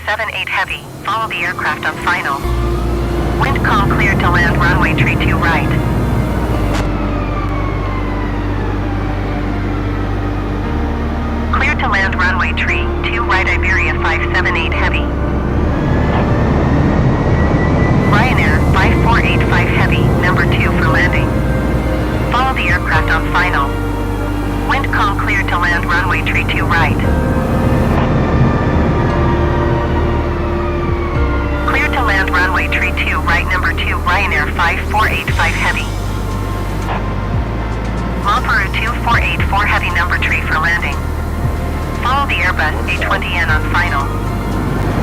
578 heavy. Follow the aircraft on final. Wind calm cleared to land runway tree 2 right. Cleared to land runway tree 2 right Iberia 578 heavy. Ryanair 5485 heavy, number 2 for landing. Follow the aircraft on final. Wind calm cleared to land runway tree 2 right. Cleared to land runway tree 2 right, number 2 Ryanair 5485 heavy. Peru 2484 heavy, number 3 for landing. Follow the Airbus A20N on final.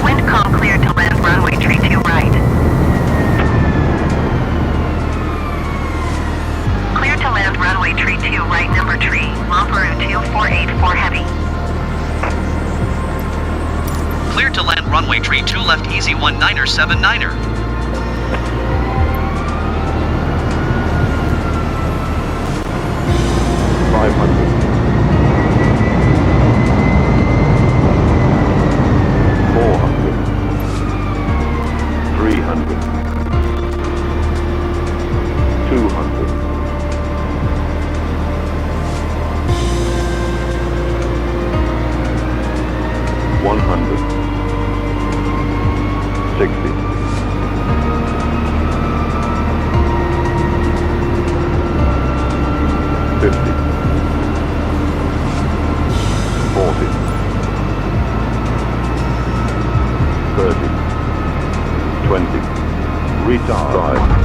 Wind calm cleared to land runway tree 2 right. Cleared to land runway tree 2 right, number 3 Peru 2484 heavy. Cleared to land runway tree 2 left easy 1979er. 500. 400. 300. 200. 100. 60. 50. 40. 30. 20. Retard.